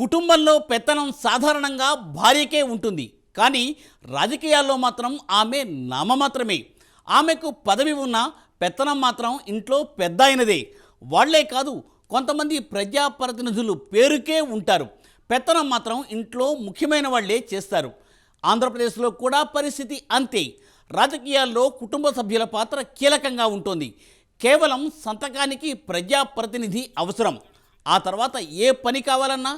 కుటుంబంలో పెత్తనం సాధారణంగా భార్యకే ఉంటుంది. కానీ రాజకీయాల్లో మాత్రం ఆమె నామమాత్రమే. ఆమెకు పదవి ఉన్నా పెత్తనం మాత్రం ఇంట్లో పెద్ద అయినదే. వాళ్లే కాదు, కొంతమంది ప్రజాప్రతినిధులు పేరుకే ఉంటారు. పెత్తనం మాత్రం ఇంట్లో ముఖ్యమైన వాళ్లే చేస్తారు. ఆంధ్రప్రదేశ్లో కూడా పరిస్థితి అంతే. రాజకీయాల్లో కుటుంబ సభ్యుల పాత్ర కీలకంగా ఉంటుంది. కేవలం సంతకానికి ప్రజాప్రతినిధి అవసరం. ఆ తర్వాత ఏ పని కావాలన్నా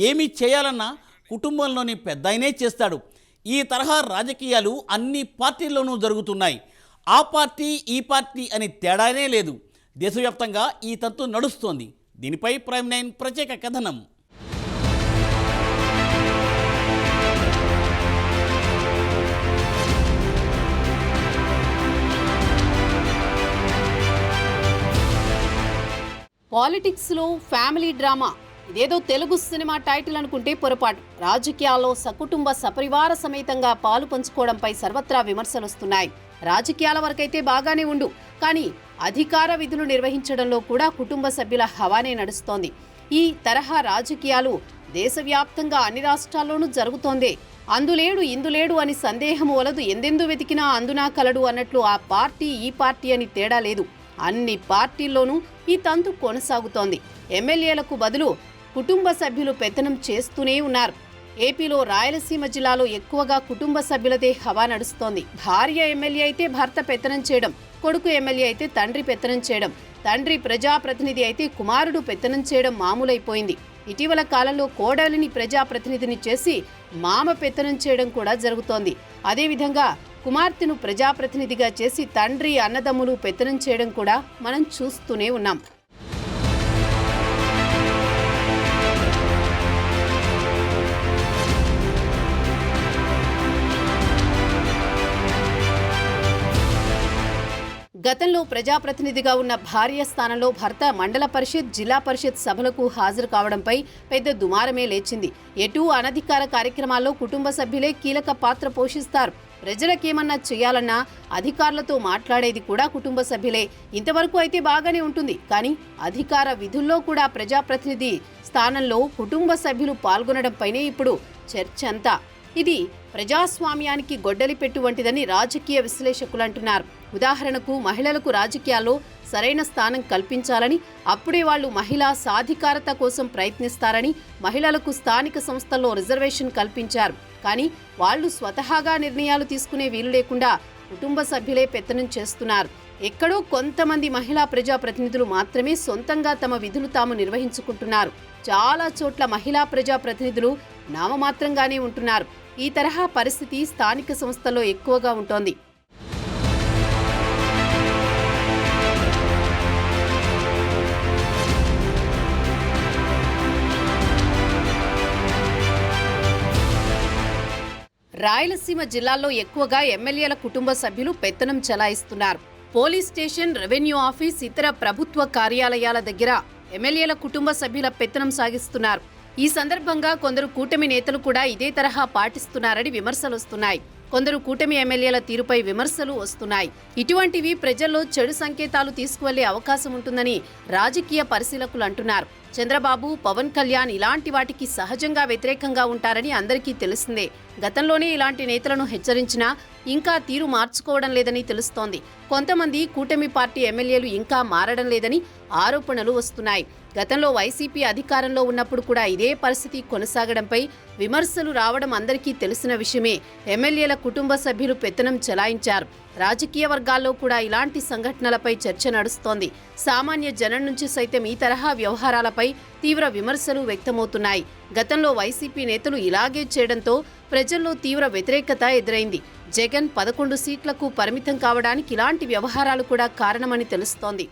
ఏమి చేయాలన్నా కుటుంబంలోని పెద్దాయనే చేస్తాడు. ఈ తరహా రాజకీయాలు అన్ని పార్టీల్లోనూ జరుగుతున్నాయి. ఆ పార్టీ ఈ పార్టీ అని తేడానే లేదు. దేశవ్యాప్తంగా ఈ తంతు నడుస్తోంది. దీనిపై ప్రైమ్ 9 ప్రత్యేక కథనం. పాలిటిక్స్లో ఫ్యామిలీ డ్రామా, ఇదేదో తెలుగు సినిమా టైటిల్ అనుకుంటే పొరపాటు. రాజకీయాల్లో సకుటుంబ సపరివార సమేతంగా పాలు పంచుకోవడంపై సర్వత్రా విమర్శలు వస్తున్నాయి. రాజకీయాల వరకైతే బాగానే ఉండు, కానీ అధికార విధులు నిర్వహించడంలో కూడా కుటుంబ సభ్యుల హవానే నడుస్తోంది. ఈ తరహా రాజకీయాలు దేశవ్యాప్తంగా అన్ని రాష్ట్రాల్లోనూ జరుగుతోందే. అందులేడు ఇందులేడు అని సందేహం వలదు. ఎందెందు వెతికినా అందునా కలడు అన్నట్లు ఆ పార్టీ ఈ పార్టీ అని తేడా లేదు. అన్ని పార్టీల్లోనూ ఈ తంతు కొనసాగుతోంది. ఎమ్మెల్యేలకు బదులు కుటుంబ సభ్యులు పెత్తనం చేస్తూనే ఉన్నారు. ఏపీలో రాయలసీమ జిల్లాలో ఎక్కువగా కుటుంబ సభ్యులదే హవా నడుస్తోంది. భార్య ఎమ్మెల్యే అయితే భర్త పెత్తనం చేయడం, కొడుకు ఎమ్మెల్యే అయితే తండ్రి పెత్తనం చేయడం, తండ్రి ప్రజాప్రతినిధి అయితే కుమారుడు పెత్తనం చేయడం మామూలైపోయింది. ఇటీవల కాలంలో కోడలిని ప్రజాప్రతినిధిని చేసి మామ పెత్తనం చేయడం కూడా జరుగుతోంది. అదేవిధంగా కుమార్తెను ప్రజాప్రతినిధిగా చేసి తండ్రి అన్నదమ్ములు పెత్తనం చేయడం కూడా మనం చూస్తూనే ఉన్నాం. గతంలో ప్రజాప్రతినిధిగా ఉన్న భార్య స్థానంలో భర్త మండల పరిషత్, జిల్లా పరిషత్ సభలకు హాజరు కావడంపై పెద్ద దుమారమే లేచింది. ఎటూ అనధికార కార్యక్రమాల్లో కుటుంబ సభ్యులే కీలక పాత్ర పోషిస్తారు. ప్రజలకేమన్నా చేయాలన్నా అధికారులతో మాట్లాడేది కూడా కుటుంబ సభ్యులే. ఇంతవరకు అయితే బాగానే ఉంటుంది, కానీ అధికార విధుల్లో కూడా ప్రజాప్రతినిధి స్థానంలో కుటుంబ సభ్యులు పాల్గొనడంపైనే ఇప్పుడు చర్చ అంతా. ఇది ప్రజాస్వామ్యానికి గొడ్డలి పెట్టు వంటిదని రాజకీయ విశ్లేషకులు అంటున్నారు. ఉదాహరణకు, మహిళలకు రాజకీయాల్లో సరైన స్థానం కల్పించాలని, అప్పుడే వాళ్లు మహిళా సాధికారత కోసం ప్రయత్నిస్తారని, మహిళలకు స్థానిక సంస్థల్లో రిజర్వేషన్ కల్పించారు. కానీ వాళ్లు స్వతహాగా నిర్ణయాలు తీసుకునే వీలు లేకుండా కుటుంబ సభ్యులే పెత్తనం చేస్తున్నారు. ఎక్కడో కొంతమంది మహిళా ప్రజాప్రతినిధులు మాత్రమే సొంతంగా తమ విధులు తాము నిర్వహించుకుంటున్నారు. చాలా చోట్ల మహిళా ప్రజాప్రతినిధులు నామమాత్రంగానే ఉంటున్నారు. ఈ తరహా పరిస్థితి స్థానిక సంస్థల్లో ఎక్కువగా ఉంటోంది. రాయలసీమ జిల్లాల్లో ఎక్కువగా ఎమ్మెల్యేల కుటుంబ సభ్యులు పెత్తనం చెలాయిస్తున్నారు. పోలీస్ స్టేషన్, రెవెన్యూ ఆఫీస్, ఇతర ప్రభుత్వ కార్యాలయాల దగ్గర ఎమ్మెల్యేల కుటుంబ సభ్యుల పెత్తనం సాగిస్తున్నారు. ఈ సందర్భంగా కొందరు కూటమి నేతలు కూడా ఇదే తరహా పాటిస్తున్నారని విమర్శలు వస్తున్నాయి. కొందరు కూటమి ఎమ్మెల్యేల తీరుపై విమర్శలు వస్తున్నాయి. ఇటువంటివి ప్రజల్లో చెడు సంకేతాలు తీసుకువెళ్లే అవకాశం ఉంటుందని రాజకీయ పరిశీలకులు అంటున్నారు. చంద్రబాబు, పవన్ కళ్యాణ్ ఇలాంటి వాటికి సహజంగా వ్యతిరేకంగా ఉంటారని అందరికీ తెలిసిందే. గతంలోనే ఇలాంటి నేతలను హెచ్చరించినా ఇంకా తీరు మార్చుకోవడం లేదని తెలుస్తోంది. కొంతమంది కూటమి పార్టీ ఎమ్మెల్యేలు ఇంకా మారడం లేదని ఆరోపణలు వస్తున్నాయి. గతంలో వైసీపీ అధికారంలో ఉన్నప్పుడు కూడా ఇదే పరిస్థితి కొనసాగడంపై విమర్శలు రావడం అందరికీ తెలిసిన విషయమే. ఎమ్మెల్యేల కుటుంబ సభ్యులు పెత్తనం చెలాయించారు. రాజకీయ వర్గాల్లో కూడా ఇలాంటి సంఘటనలపై చర్చ నడుస్తోంది. సామాన్య జనం నుంచి సైతం ఈ తరహా వ్యవహారాలపై తీవ్ర విమర్శలు వ్యక్తమవుతున్నాయి. గతంలో వైసీపీ నేతలు ఇలాగే చేయడంతో ప్రజల్లో తీవ్ర వ్యతిరేకత ఎదురైంది. జగన్ 11 సీట్లకు పరిమితం కావడానికి ఇలాంటి వ్యవహారాలు కూడా కారణమని తెలుస్తోంది.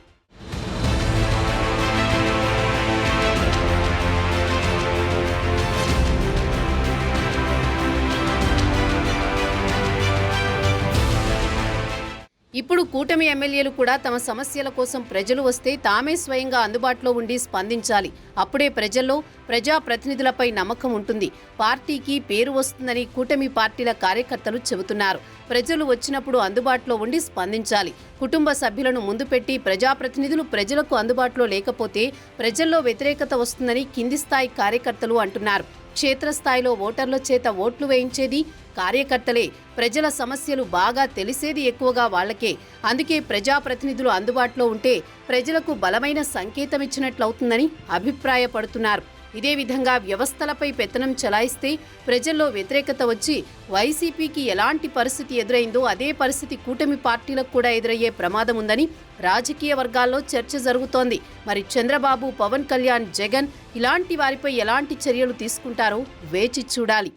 ఇప్పుడు కూటమి ఎమ్మెల్యేలు కూడా తమ సమస్యల కోసం ప్రజలు వస్తే తామే స్వయంగా అందుబాటులో ఉండి స్పందించాలి. అప్పుడే ప్రజల్లో ప్రజాప్రతినిధులపై నమ్మకం ఉంటుంది, పార్టీకి పేరు వస్తుందని కూటమి పార్టీల కార్యకర్తలు చెబుతున్నారు. ప్రజలు వచ్చినప్పుడు అందుబాటులో ఉండి స్పందించాలి. కుటుంబ సభ్యులను ముందు పెట్టి ప్రజాప్రతినిధులు ప్రజలకు అందుబాటులో లేకపోతే ప్రజల్లో వ్యతిరేకత వస్తుందని కింది స్థాయి కార్యకర్తలు అంటున్నారు. క్షేత్రస్థాయిలో ఓటర్ల చేత ఓట్లు వేయించేది కార్యకర్తలే. ప్రజల సమస్యలు బాగా తెలిసేది ఎక్కువగా వాళ్లకే. అందుకే ప్రజాప్రతినిధులు అందుబాటులో ఉంటే ప్రజలకు బలమైన సంకేతం ఇచ్చినట్లవుతుందని అభిప్రాయపడుతున్నారు. ఇదే విధంగా వ్యవస్థలపై పెత్తనం చెలాయిస్తే ప్రజల్లో వ్యతిరేకత వచ్చి వైసీపీకి ఎలాంటి పరిస్థితి ఎదురైందో అదే పరిస్థితి కూటమి పార్టీలకు కూడా ఎదురయ్యే ప్రమాదం ఉందని రాజకీయ వర్గాల్లో చర్చ జరుగుతోంది. మరి చంద్రబాబు, పవన్ కళ్యాణ్, జగన్ ఇలాంటి వారిపై ఎలాంటి చర్యలు తీసుకుంటారో వేచి చూడాలి.